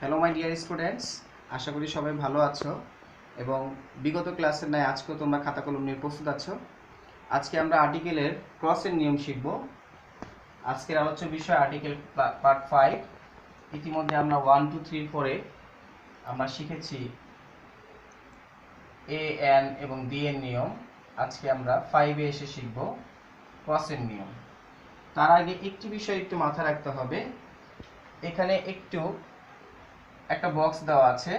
Hello my dear students, আশা করি সবাই ভালো আছো এবং বিগত ক্লাসের ন্যায় আজকেও তোমরা খাতা কলম নিয়ে প্রস্তুত আছো। আজকে আমরা আর্টিকেলের ক্রসের নিয়ম শিখব। আজকের আলোচ্য বিষয় আর্টিকেল পার্ট 5। ইতিমধ্যে আমরা 1, 2, 3, 4 আমরা শিখেছি এ এন এবং ডি এর নিয়ম। আজকে আমরা 5 এসে শিখব ক্রসের নিয়ম। তার আগে একটি বিষয় একটু মাথায় রাখতে হবে। এখানে একটা বক্স দেওয়া আছে,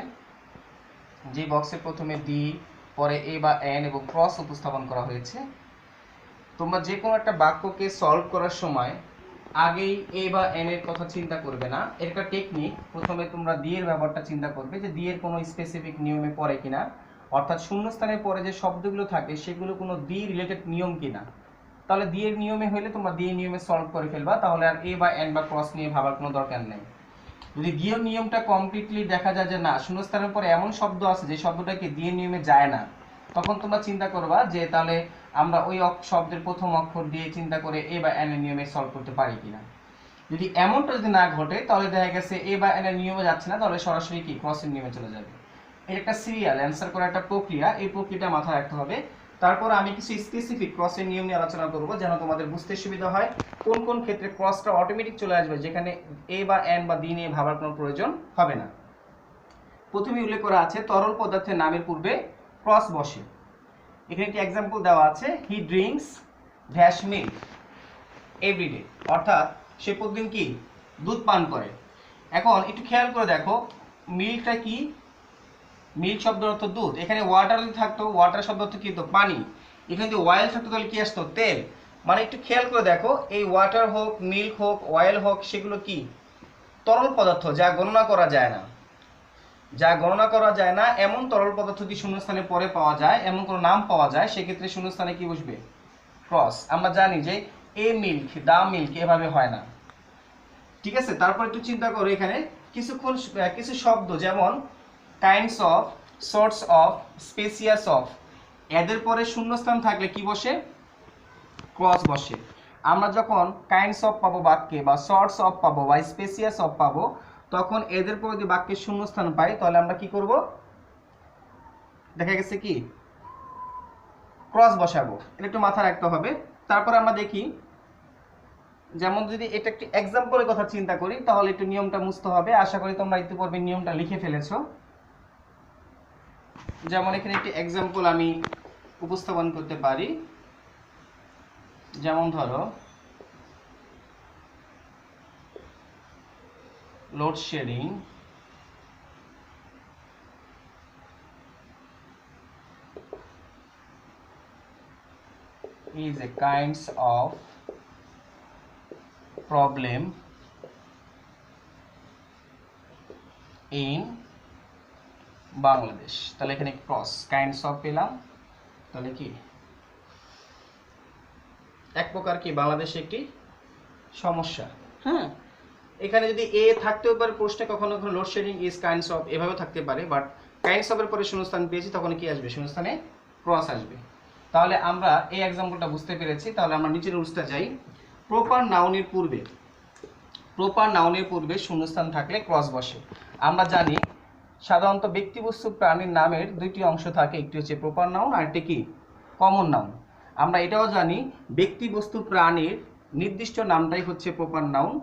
যে বক্সে প্রথমে ডি, পরে এ বা এন এবং ক্রস উপস্থাপন করা হয়েছে। তোমরা যে কোনো একটা বাক্যকে সলভ করার সময় আগেই এ বা এন এর কথা চিন্তা করবে না। এর একটা টেকনিক, প্রথমে তোমরা ডি এর ব্যাপারটা চিন্তা করবে যে ডি এর কোনো স্পেসিফিক নিয়মে পড়ে কিনা, অর্থাৎ শূন্যস্থানের পরে যে শব্দগুলো থাকে সেগুলো কোনো ডি রিলেটেড নিয়ম কিনা। তাহলে ডি এর নিয়মে হলে তোমরা ডি এর নিয়মে সলভ করে ফেলবা, তাহলে আর এ বা এন বা ক্রস নিয়ে ভাবার কোনো দরকার নেই। যদি দিয়ে নিয়মটা কমপ্লিটলি দেখা যায় যে না, শূন্যস্থানের পরে এমন শব্দ আছে যে শব্দটাকে দিয়ে নিয়মে যায় না, তখন তোমরা চিন্তা করবা যে তাহলে আমরা ওই শব্দের প্রথম অক্ষর দিয়ে চিন্তা করে এ বা এন এর নিয়মে সলভ করতে পারি কিনা। যদি এমনটা যদি না ঘটে তাহলে দেখা গেছে এ বা এন এর নিয়মে যাচ্ছে না, তাহলে সরাসরি কি ক্রসের নিয়মে চলে যাবে। এর একটা সিরিয়াল অ্যান্সার করার একটা প্রক্রিয়া, এই প্রক্রিয়াটা মাথায় রাখতে হবে। তারপর আমি কিছু স্পেসিফিক ক্রসের নিয়ম নিয়ে আলোচনা করব, যেন তোমাদের বুঝতে সুবিধা হয় কোন কোন ক্ষেত্রে ক্রসটা অটোমেটিক চলে আসবে, যেখানে এ বা এন বা ডি নিয়ে ভাবার কোনো প্রয়োজন হবে না। প্রথমে উল্লেখ করা আছে তরল পদার্থের নামের পূর্বে ক্রস বসে। এখানে একটি এক্সাম্পল দেওয়া আছে, he drinks dash milk everyday, অর্থাৎ সে প্রতিদিন কি দুধ পান করে। এখন একটু খেয়াল করে দেখো, মিল্কটা কি? মিল্ক শব্দের অর্থ দুধ। এখানে ওয়াটার যদি থাকতো, ওয়াটার শব্দ অর্থ কি? তো পানি। এখানে যদি অয়েল থাকতো তাহলে কি আসতো? তেল। মানে একটু খেয়াল করে দেখো, এই ওয়াটার হোক, মিল্ক হোক, অয়েল হোক, সেগুলো কি তরল পদার্থ, যা গণনা করা যায় না। যা গণনা করা যায় না এমন তরল পদার্থ যদি শূন্যস্থানে পরে পাওয়া যায়, এমন কোনো নাম পাওয়া যায়, সেক্ষেত্রে শূন্যস্থানে কি বসবে? ক্রস। আমরা জানি যে এ মিল্ক, দা মিল্ক এভাবে হয় না। ঠিক আছে, তারপর একটু চিন্তা করো, এখানে কিছু শব্দ যেমন kinds of, sorts of, spacious of, এদের পরে শূন্যস্থান থাকলে কি বসে? ক্রস বসে। আমরা যখন কাইন্ডস অফ পাবো বাক্যে, বা সর্টস অফ পাবো, বা স্পেসিয়াস অফ পাবো, তখন এদের পরে যদি বাক্যের শূন্যস্থান পাই তাহলে আমরা কি করব? দেখা গেছে কি ক্রস বসাবো। এটা একটু মাথায় রাখতে হবে। তারপর আমরা দেখি, যেমন যদি এটা একটি এক্সাম্পলের কথা চিন্তা করি তাহলে একটু নিয়মটা বুঝতে হবে। আশা করি তোমরা ইতিপূর্বে নিয়মটা লিখে ফেলেছো। যেমন এখানে একটি এক্সাম্পল আমি উপস্থাপন করতে পারি, যেমন ধরো load shedding is a kinds of problem in Bangladesh. তাহলে এখানে ক্রস, কাইন্ডস অফ পেলাম, তাহলে কি এক প্রকার কি বাংলাদেশে একটি সমস্যা। হ্যাঁ, এখানে যদি এ থাকতেও পারে প্রশ্নে, কখনো কখনো লোডশেডিং ইজ কাইন্ডস অফ এভাবে থাকতে পারে, বাট কাইন্ডস অফ এর পরে শূন্যস্থান পেয়েছি, তখন কি আসবে? শূন্যস্থানে ক্রস আসবে। তাহলে আমরা এই এক্সাম্পলটা বুঝতে পেরেছি। তাহলে আমরা নিচের রুলসটা যাই। প্রপার নাউনের পূর্বে শূন্যস্থান থাকলে ক্রস বসে। আমরা জানি সাধারণত ব্যক্তিবস্তু প্রাণীর নামের দুইটি অংশ থাকে, একটি হচ্ছে প্রপার নাউন আর একটি কি কমন নাউন। আমরা এটাও জানি ব্যক্তিবস্তু প্রাণীর নির্দিষ্ট নামটাই হচ্ছে প্রপার নাউন,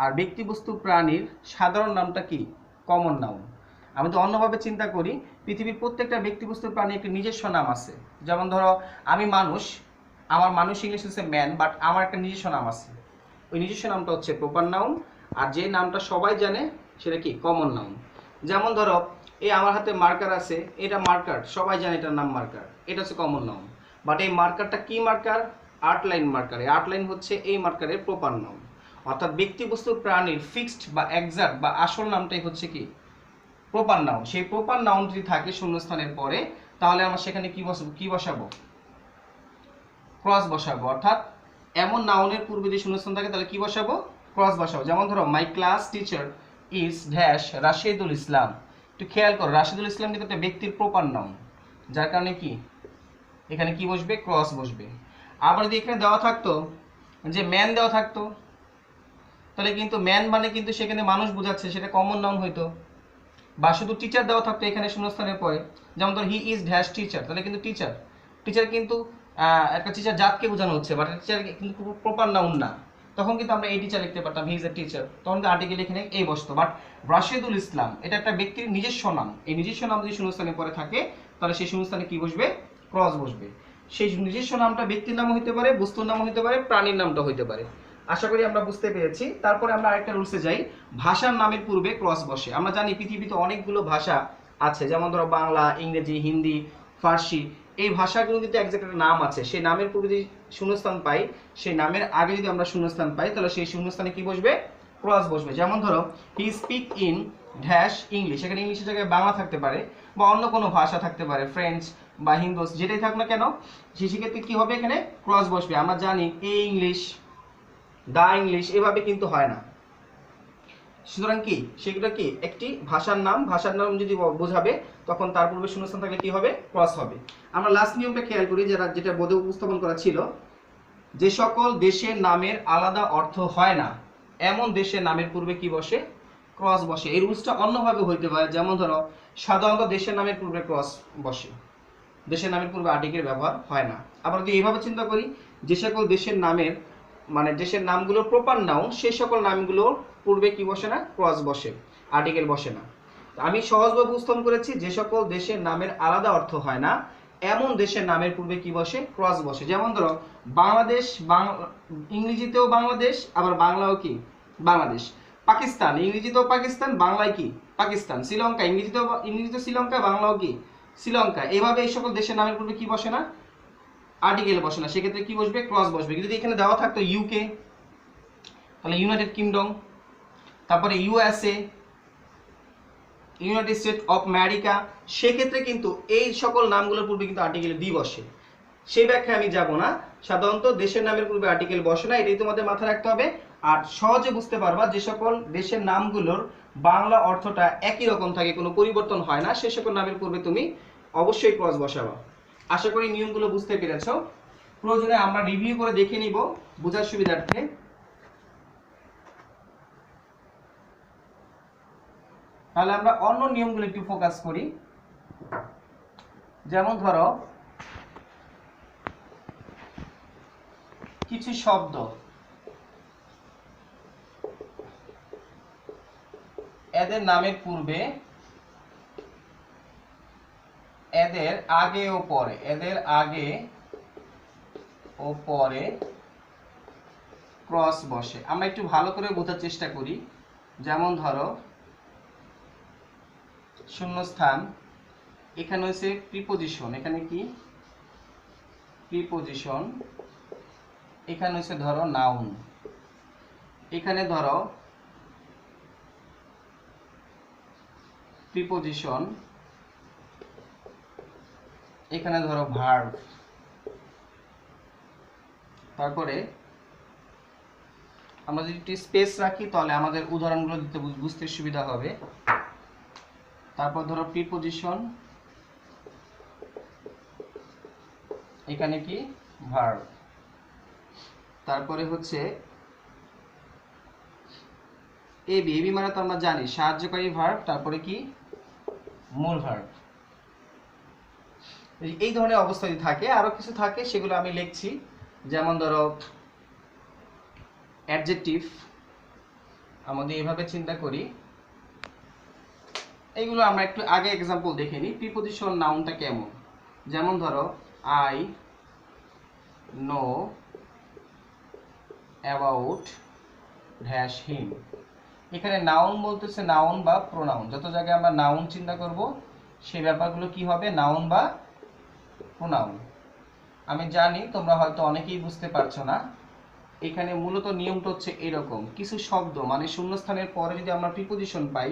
আর ব্যক্তিবস্তু প্রাণীর সাধারণ নামটা কি? Common noun. আমি তো অন্যভাবে চিন্তা করি, পৃথিবীর প্রত্যেকটা ব্যক্তিবস্তু প্রাণীর একটি নিজস্ব নাম আছে। যেমন ধরো আমি মানুষ, আমার মানুষ ইংলিশ হচ্ছে ম্যান, বাট আমার একটা নিজস্ব নাম আছে, ওই নিজস্ব নামটা হচ্ছে প্রপার নাউন। আর যে নামটা সবাই জানে সেটা কি? Common noun. যেমন ধরো এই আমার হাতে মার্কার আছে, এটা মার্কার, সবাই জানে এটার নাম মার্কার, এটা হচ্ছে কমন নাউন। বাট এই মার্কারটা কি মার্কার? Art line marker. এই আর্ট লাইন হচ্ছে এই মার্কারের প্রপার নাউন। অর্থাৎ ব্যক্তিবস্তু প্রাণীর ফিক্সড বা এক্সাক্ট বা আসল নামটাই হচ্ছে কি? Proper noun. সেই প্রপার নাউন যদি থাকে শূন্যস্থানের পরে, তাহলে আমরা সেখানে কি বসাবো? ক্রস বসাবো। অর্থাৎ এমন নাউনের পূর্বে যদি শূন্যস্থান থাকে তাহলে কি বসাবো? ক্রস বসাবো। যেমন ধরো my class teacher is dash Rashedul Islam. একটু খেয়াল করো, রাশেদুল ইসলাম কিন্তু একটা ব্যক্তির প্রপার নাউন, যার কারণে কি এখানে কি বসবে? ক্রস বসবে। আবার যদি এখানে দেওয়া থাকতো যে ম্যান দেওয়া থাকতো, তাহলে কিন্তু ম্যান মানে কিন্তু সেখানে মানুষ বোঝাচ্ছে, সেটা কমন নাউন হইতো। বা শুধু টিচার দেওয়া থাকতো এখানে শূন্যস্থানের পরে, যেমন ধর হি ইজ ড্যাশ টিচার, তাহলে কিন্তু টিচার, টিচার কিন্তু একটা টিচার জাতকে বোঝানো হচ্ছে, বাট টিচার কিন্তু প্রপার নাউন না, তখন কিন্তু আমরা এই টিচার লিখতে পারতাম, হি ইজ এ টিচার, তখন কিন্তু আর্টিকেল এখানে এই বসতো। বাট রাশেদুল ইসলাম এটা একটা ব্যক্তির নিজস্ব নাম, এই নিজস্ব নাম যদি শূন্যস্থানের পরে থাকে তাহলে সেই শূন্যস্থানে কি বসবে? ক্রস বসবে। সেই নিজস্ব নামটা ব্যক্তির নামও হতে পারে, বস্তুর নামও হতে পারে, প্রাণীর নামটা হতে পারে। আশা করি আমরা বুঝতে পেরেছি। তারপরে আমরা আরেকটা রুলসে যাই, ভাষার নামের পূর্বে ক্রস বসে। আমরা জানি পৃথিবীতে অনেকগুলো ভাষা আছে, যেমন ধরো বাংলা, ইংরেজি, হিন্দি, ফার্সি, এই ভাষাগুলো কিন্তু একজ্যাক্ট একটা নাম আছে, সেই নামের পূর্বে যদি শূন্যস্থান পাই, সেই নামের আগে যদি আমরা শূন্যস্থান পাই তাহলে সেই শূন্যস্থানে কি বসবে? ক্রস বসবে। যেমন ধরো he speak in dash English, এখানে ইংলিশের জায়গায় বাংলা থাকতে পারে বা অন্য কোনো ভাষা থাকতে পারে, ফ্রেঞ্চ বা হিন্দোস, যেটাই থাক না কেন, সেক্ষেত্রে কি হবে? এখানে ক্রস বসবে। আমরা জানি এ ইংলিশ, দা ইংলিশ, এভাবে কিন্তু হয় না। সুতরাং কি সেগুলো কি একটি ভাষার নাম, ভাষার নাম যদি বোঝাবে তখন তার পূর্বে শূন্যস্থান থাকলে কি হবে? ক্রস হবে। আমরা লাস্ট নিয়মটা খেয়াল করি, যেটা বোধে উপস্থাপন করা ছিল, যে সকল দেশের নামের আলাদা অর্থ হয় না এমন দেশের নামের পূর্বে কি বসে? ক্রস বসে। এই রুলসটা অন্যভাবে হইতে পারে, যেমন ধরো সাধারণত দেশের নামের পূর্বে ক্রস বসে, দেশের নামের পূর্বে আর্টিকেল ব্যবহার হয় না। আবার যদি এইভাবে চিন্তা করি, যে সকল দেশের নামের মানে দেশের নামগুলোর প্রপার নাউন, সেই সকল নামগুলোর পূর্বে কি বসে না? ক্রস বসে, আর্টিকেল বসে না। আমি সহজভাবে উপস্থাপন করেছি, যে সকল দেশের নামের আলাদা অর্থ হয় না এমন দেশের নামের পূর্বে কি বসে? ক্রস বসে। যেমন ধরো বাংলাদেশ, ইংরেজিতেও বাংলাদেশ, আবার বাংলাও কি বাংলাদেশ। পাকিস্তান, ইংরেজিতেও পাকিস্তান, বাংলায় কি পাকিস্তান। শ্রীলঙ্কা, ইংরেজিতে শ্রীলঙ্কা, বাংলাও কি শ্রীলঙ্কা। এভাবে এই সকল দেশের নামের পূর্বে কি বসে না? আর্টিকেল বসে না, সেক্ষেত্রে কি বসবে? ক্রস বসবে। যদি এখানে দেওয়া থাকতো ইউকে, তাহলে ইউনাইটেড কিংডম, তারপরে USA, United state of America, সেক্ষেত্রে কিন্তু এই সকল নামগুলোর পূর্বে কিন্তু আর্টিকেল ডি বসে। সেই ব্যাখ্যায় আমি যাব না। সাধারণত দেশের নামের পূর্বে আর্টিকেল বসে না, এটাই তোমাদের মাথায় রাখতে হবে। আর সহজে বুঝতে পারবা, যে সকল দেশের নামগুলোর বাংলা অর্থটা একই রকম থাকে, কোনো পরিবর্তন হয় না, সে সকল নামের পূর্বে তুমি অবশ্যই ক্রস বসাবা। আশা করি নিয়মগুলো বুঝতে পেরেছো। প্রয়োজনে আমরা রিভিউ করে দেখে নিব বোঝার সুবিধার্থে। তাহলে আমরা অন্য নিয়মগুলো একটু ফোকাস করি। যেমন ধরো কিছু শব্দ এদের নামের পূর্বে, এদের আগে ও পরে, এদের আগে ও পরে ক্রস বসে। আমরা একটু ভালো করে বোঝার চেষ্টা করি। যেমন ধরো শূন্যস্থান, এখানে হচ্ছে প্রিপোজিশন, এখানে কি প্রিপোজিশন, এখানে হচ্ছে ধরো নাউন, এখানে ধরো প্রিপোজিশন, এখানে ধরো ভার্ব। তারপরে আমরা যদি একটু স্পেস রাখি তাহলে আমাদের উদাহরণগুলো দিতে বুঝতে সুবিধা হবে। তারপর ধরো প্রিপোজিশন, এখানে কি ভার্ব। তারপরে হচ্ছে এবি, এবি মানে তো আমরা জানি সাহায্যকারী ভার্ব, তারপরে কি মূল ভার্ব। এই ধরনের অবস্থা যদি থাকে, আরো কিছু থাকে সেগুলো আমি লিখছি। যেমন ধরো অ্যাডজেক্টিভ, আমাদের এইভাবে চিন্তা করি, এইগুলো আমরা একটু আগে এক্সাম্পল দেখে নিই। প্রিপোজিশন নাউনটা কেমন, যেমন ধরো I know about dash him. এখানে নাউন বলতেছে নাউন বা প্রোনাউন, যত জায়গায় আমরা নাউন চিন্তা করব সেই ব্যাপারগুলো কি হবে? নাউন বা প্রোনাউন। আমি জানি তোমরা হয়তো অনেকেই বুঝতে পারছো না। এখানে মূলত নিয়মটা হচ্ছে এরকম, কিছু শব্দ মানে শূন্যস্থানের পরে যদি আমরা প্রিপোজিশন পাই,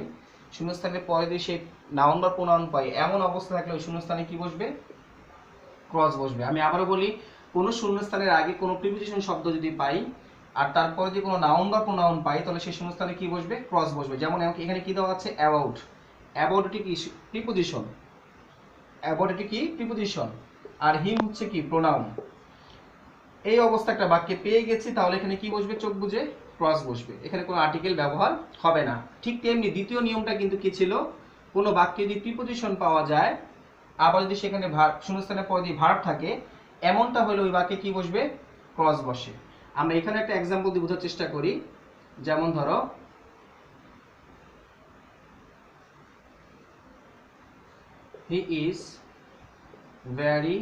শূন্যস্থানের পরে যদি সেই নাউন বা প্রোনাউন পাই, এমন অবস্থা থাকলে ওই শূন্যস্থানে কি বসবে? ক্রস বসবে। আমি আবারও বলি, কোনো শূন্যস্থানের আগে কোনো প্রিপোজিশন শব্দ যদি পাই আর তারপরে যদি কোনো নাউন বা প্রোনাউন পাই, তাহলে সেই শূন্যস্থানে কি বসবে? ক্রস বসবে। যেমন এখানে কি দেওয়া আছে? অ্যাবাউট। অ্যাবাউট এটি কি প্রিপোজিশন, অ্যাবাউট এটি কি প্রিপোজিশন, আর হিম হচ্ছে কি প্রোনাউন। এই অবস্থা একটা বাক্যে পেয়ে গেছি, তাহলে এখানে কি বসবে? চোখ বুঝে ক্রস বসবে, এখানে কোনো আর্টিকেল ব্যবহার হবে না। ঠিক তেমনি দ্বিতীয় নিয়মটা কিন্তু কি ছিল, কোনো বাক্যে যদি প্রিপোজিশন পাওয়া যায় আবার যদি সেখানে শূন্যস্থানের পরে যদি ভার্ব থাকে, এমনটা হলে ওই বাক্যে কি বসবে, ক্রস বসে। আমরা এখানে একটা এক্সাম্পল দিয়ে বোঝার চেষ্টা করি। যেমন ধরো, হি ইজ ভেরি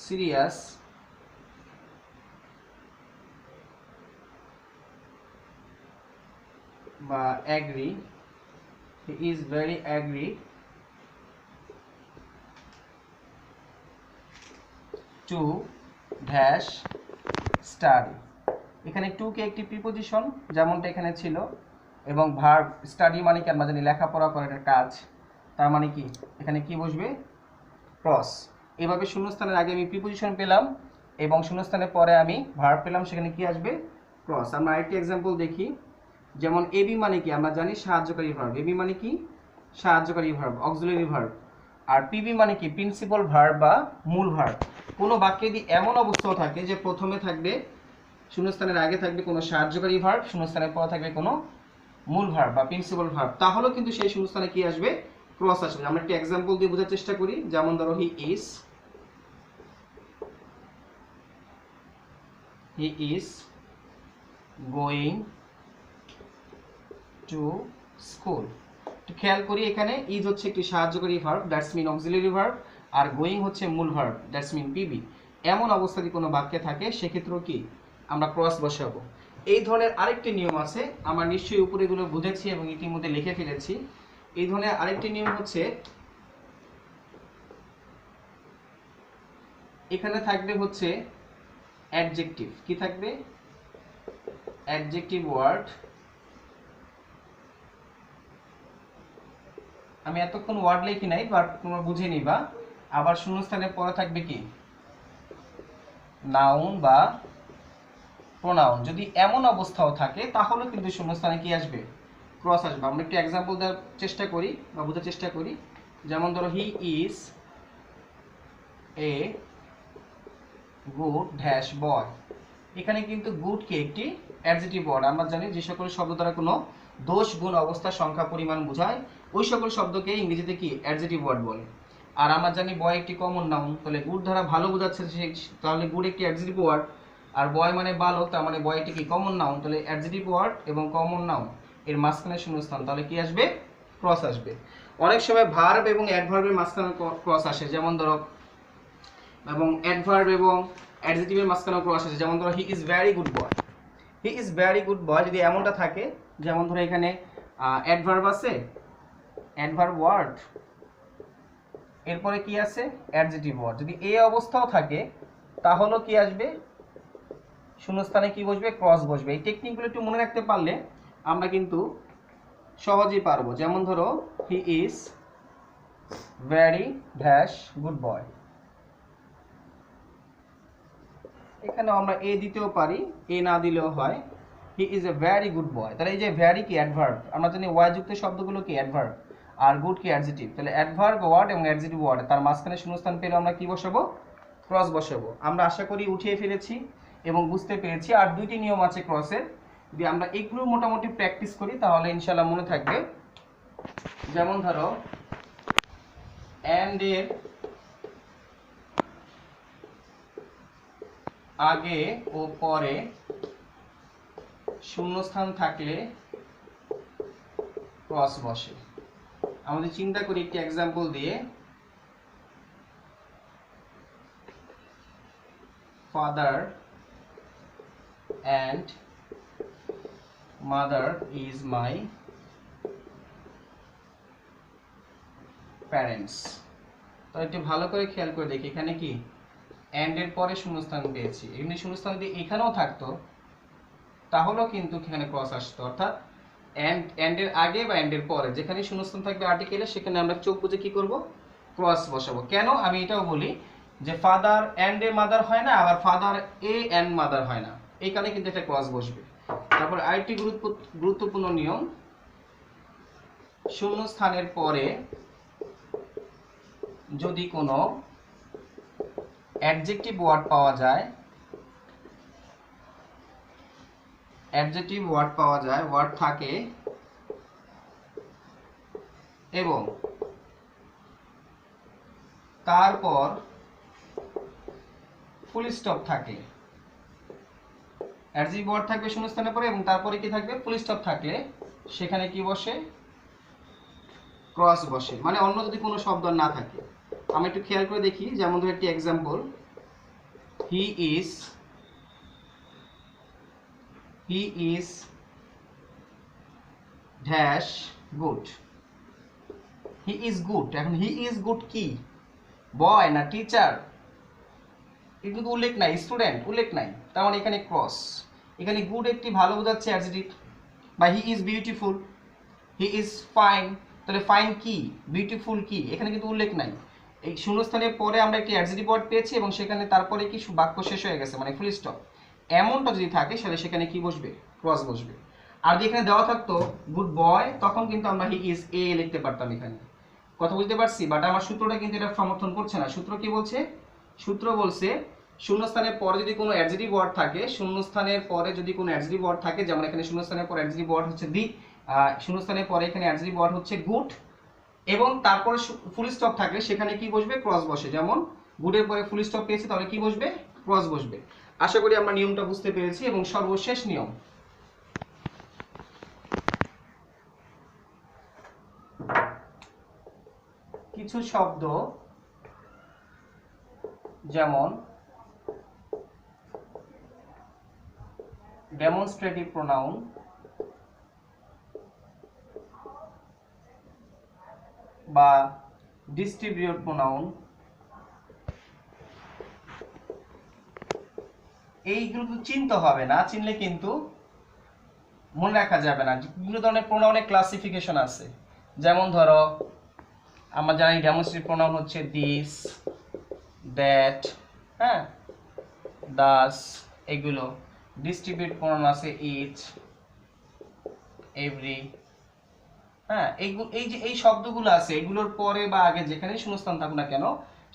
সিরিয়াস বা agree, he is very agree to dash study. এখানে টু কে একটি প্রিপোজিশন যেমনটা এখানে ছিল, এবং ভার্ব স্টাডি মানে কি আমরা জানি লেখাপড়া করার একটা কাজ, তার মানে কি এখানে কি বসবে, ক্রস। এভাবে শূন্যস্থানের আগে আমি প্রিপোজিশন পেলাম এবং শূন্যস্থানের পরে আমি ভার্ব পেলাম, সেখানে কি আসবে, ক্রস। আমরা আরেকটি এক্সাম্পল দেখি। যেমন এবি মানে কি আমরা জানি সাহায্যকারী ভার্ব, এবি মানে কি সাহায্যকারী ভার্ব, অক্সিলারি ভার্ব। আর পিবি মানে কি প্রিন্সিপাল ভার্ব বা মূল ভার্ব। কোনো বাক্যে যদি এমন অবস্থাও থাকে যে প্রথমে থাকবে, শূন্যস্থানের আগে থাকবে কোনো সাহায্যকারী ভার্ব, শূন্যস্থানের পরে থাকবে কোনো মূল ভার্ব বা প্রিন্সিপাল ভার্ব, তাহলেও কিন্তু সেই শূন্যস্থানে কি আসবে, ক্রস আসবে। আমরা একটা এক্সাম্পল দিয়ে বোঝার চেষ্টা করি। যেমন ধরো, he is going to school. তো খেয়াল করি, এখানে ইজ হচ্ছে একটি সাহায্যকারী verb, that's mean auxiliary verb, আর গোয়িং হচ্ছে মূল ভার্ব, দ্যাটস মিন পিবি। এমন অবস্থা যদি কোনো বাক্যে থাকে সেক্ষেত্রেও কি আমরা ক্রস বসাবো। এই ধরনের আরেকটি নিয়ম আছে, আমরা নিশ্চয়ই উপরে এগুলো বুঝেছি এবং ইতিমধ্যে লিখে ফেলেছি। এই ধরনের আরেকটি নিয়ম হচ্ছে, এখানে থাকবে হচ্ছে অ্যাডজেক্টিভ। কি থাকবে, অ্যাডজেক্টিভ ওয়ার্ড। আমি এতক্ষণ ওয়ার্ড লিখি নাই, বাট তোমরা বুঝে নিবা। আবার শূন্যস্থানের পরে থাকবে কি, নাউন বা প্রোনাউন। যদি এমন অবস্থাও থাকে তাহলে কিন্তু শূন্যস্থানে কি আসবে, ক্রস আসবে। আমরা একটু এক্সাম্পল দেওয়ার চেষ্টা করি বা বোঝার চেষ্টা করি। যেমন ধরো, he is a good dash boy. এখানে কিন্তু গুড কে একটি অ্যাডজেক্টিভ ওয়ার্ড। আমরা জানি যে সকল শব্দ দ্বারা কোনো দোষ, গুণ, অবস্থা, সংখ্যা, পরিমাণ বোঝায়, ওই সকল শব্দকে ইংরেজিতে কি অ্যাডজেক্টিভ ওয়ার্ড বলে। আর আমরা জানি বয় একটি কমন নাউন, তাহলে গুড দ্বারা ভালো বোঝাচ্ছে, তাহলে গুড একটি অ্যাডজেক্টিভ ওয়ার্ড। আর বয় মানে বালক, তার মানে বয় একটি কি কমন নাউন, তাহলে অ্যাডজেক্টিভ ওয়ার্ড এবং কমন নাউন এর মাঝখানে শূন্যস্থান, তাহলে কি আসবে, ক্রস আসবে। অনেক সময় ভার্ব এবং অ্যাডভার্বের মাঝখানে ক্রস আসে, যেমন ধরো, এবং অ্যাডভার্ব এবং অ্যাডজেক্টিভের মাঝখানেও ক্রস আসে। যেমন ধরো, he is very good boy, he is very good boy যদি এমনটা থাকে, যেমন ধরো এখানে অ্যাডভার্ব আছে, অ্যাডভার্ব ওয়ার্ড, এরপরে কি আছে, অ্যাডজেক্টিভ ওয়ার্ড। যদি এই অবস্থাও থাকে তাহলেও কি আসবে, শূন্যস্থানে কি বসবে, ক্রস বসবে। এই টেকনিকগুলো একটু মনে রাখতে পারলে আমরা কিন্তু সহজেই পারবো। যেমন ধরো, he is very dash good boy. এখানে আমরা এ দিতেও পারি, এ না দিলেও হয়। হি is a very good boy. তাহলে এই যে ভেরি কি অ্যাডভার্ব, আমরা জানি ওয়াই যুক্ত শব্দগুলো কি অ্যাডভার্ব, আর গুড কি অ্যাডজেক্টিভ। তাহলে অ্যাডভার্ব ওয়ার্ড এবং অ্যাডজেক্টিভ ওয়ার্ড তার মাঝখানে শূন্যস্থান পেলে আমরা কি বসাবো, ক্রস বসাবো। আমরা আশা করি উঠিয়ে ফেলেছি এবং বুঝতে পেরেছি। আর দুইটি নিয়ম আছে ক্রসের, যদি আমরা এগুলো মোটামুটি প্র্যাকটিস করি তাহলে ইনশাআল্লাহ মনে থাকবে। যেমন ধরো, অ্যান্ড এর আগে ও পরে শূন্যস্থান থাকলে ক্রস বসে। আমাদের চিন্তা করি একটি এক্সাম্পল দিয়ে। Father and mother is my parents. তো একটু ভালো করে খেয়াল করে দেখি, এখানে কি অ্যান্ড এর পরে শূন্যস্থান পেয়েছি। এমনি শূন্যস্থান যদি এখানেও থাকতো তাহলেও কিন্তু এখানে ক্রস আসতো, অর্থাৎ অ্যান্ড এর আগে বা অ্যান্ড এর পরে যেখানে শূন্যস্থান থাকবে আর্টিকেলে, সেখানে আমরা চোখ বুঝে কি করব, ক্রস বসাবো। কেন আমি এটাও বলি যে ফাদার অ্যান্ড এ মাদার হয় না, আবার ফাদার এ অ্যান্ড মাদার হয় না, এই কারণে কিন্তু একটা ক্রস বসবে। তারপর আরেকটি গুরুত্বপূর্ণ নিয়ম, শূন্যস্থানের পরে যদি কোনো অ্যাডজেক্টিভ ওয়ার্ড পাওয়া যায়, অ্যাডজেক্টিভ ওয়ার্ড পাওয়া যায়, ওয়ার্ড থাকে এবং তারপর ফুল স্টপ থাকে। অ্যাডজেক্টিভ ওয়ার্ড থাকবে শূন্যস্থানের পরে এবং তারপরে কি থাকবে, ফুল স্টপ থাকলে সেখানে কি বসে, ক্রস বসে। মানে অন্য যদি কোনো শব্দ না থাকে, আমি একটু খেয়াল করে দেখি। যেমন ধর একটি example, he is dash good. He is good, এখন হি ইজ গুড কি, বয় না টিচার? কিন্তু উল্লেখ নাই, স্টুডেন্ট উল্লেখ নাই, তার মানে এখানে ক্রস। এখানে গুড একটি ভালো বোঝাচ্ছে অ্যাডজেক্টিভ, বা he is beautiful, he is fine, তাহলে ফাইন কি, বিউটিফুল কি, এখানে কিন্তু উল্লেখ নাই। এই শূন্যস্থানের পরে আমরা একটি অ্যাডজেক্টিভ ওয়ার্ড পেয়েছি এবং সেখানে তারপরে কি বাক্য শেষ হয়ে গেছে, মানে ফুল স্টপ। এমনটা যদি থাকে তাহলে সেখানে কি বসবে, ক্রস বসবে। আর যদি এখানে দেওয়া থাকতো গুড বয়, তখন কিন্তু আমরা হি ইজ এ লিখতে পারতাম। এখানে কথা বুঝতে পারছি, বাট আমার সূত্রটা কিন্তু এটা সমর্থন করছে না। সূত্র কি বলছে, সূত্র বলছে শূন্যস্থানের পরে যদি কোনো অ্যাডজেক্টিভ ওয়ার্ড থাকে, শূন্যস্থানের পরে যদি কোনো অ্যাডজেক্টিভ ওয়ার্ড থাকে, যেমন এখানে শূন্যস্থানের পরে অ্যাডজেক্টিভ ওয়ার্ড হচ্ছে দি, শূন্যস্থানের পরে এখানে অ্যাডজেক্টিভ ওয়ার্ড হচ্ছে গুড এবং তারপরে ফুল স্টপ থাকলে সেখানে কি বসবে, ক্রস বসে। যেমন গুডের পরে ফুল স্টপ পেয়েছি, তাহলে কি বসবে, ক্রস বসবে। আশা করি আমরা নিয়মটা বুঝতে পেরেছি। এবং সর্বশেষ নিয়ম, কিছু শব্দ যেমন ডেমনস্ট্রেটিভ প্রোনাউন বা ডিস্ট্রিবিউট প্রোনাউন, এইগুলো তো চিনতে হবে, না চিনলে কিন্তু মনে রাখা যাবে না। বিভিন্ন ধরনের প্রোনাউনের ক্লাসিফিকেশন আছে। যেমন ধরো আমরা জানি ডেমনস্ট্রেটিভ প্রোনাউন হচ্ছে দিস, দ্যাট, হ্যাঁ, দাস, এগুলো। ডিস্ট্রিবিউট প্রোনাউন আছে ইচ, এভরি, হ্যাঁ। এই যে এই শব্দগুলো আছে, এগুলোর পরে বা আগে যেখানে শূন্যস্থান থাকুক না কেন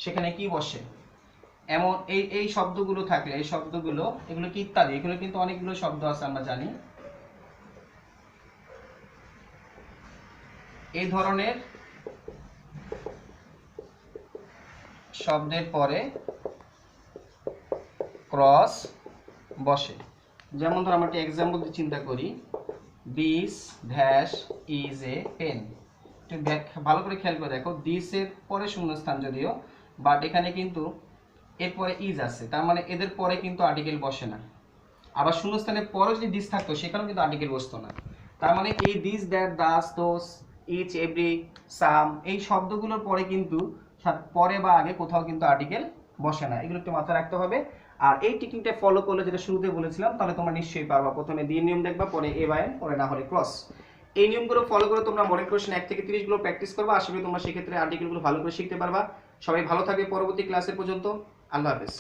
সেখানে কি বসে, এমন এই শব্দগুলো থাকলে, এই শব্দগুলো, এগুলো কি ইত্যাদি, এগুলো কিন্তু অনেকগুলো শব্দ আছে আমরা জানি। এই ধরনের শব্দের পরে ক্রস বসে। যেমন ধর আমরা একটা এক্সাম্পল দিয়ে চিন্তা করি, this dash is a pen. একটু ভালো করে খেয়াল করে দেখো, দিস এর পরে শূন্যস্থান যদিও, বাট এখানে কিন্তু এরপরে ইজ আছে, তার মানে এদের পরে কিন্তু আর্টিকেল বসে না। আবার শূন্যস্থানের পরে যদি দিস থাকতো সেখানেও কিন্তু আর্টিকেল বসতো না। তার মানে এই this, that, thus, those, each, every, some, এই শব্দগুলোর পরে কিন্তু পরে বা আগে কোথাও কিন্তু আর্টিকেল বসে না। এগুলো একটু মাথায় রাখতে হবে। আর এই টেকনিকটা ফলো করলে, যেটা শুরুতে বলেছিলাম, তাহলে তোমরা নিশ্চয়ই পারবা। প্রথমে দিয়ে নিয়ম দেখবা, পরে এ বা এন, পরে না হলে ক্রস। এই নিয়মগুলো ফলো করে তোমরা মডেল কোশ্চেন 1 থেকে 30 গুলো প্র্যাকটিস করবা। আশা করি তোমরা সেক্ষেত্রে আর্টিকেলগুলো ভালো করে শিখতে পারবা। সবাই ভালো থাকবে পরবর্তী ক্লাসের পর্যন্ত। আল্লাহ হাফেজ।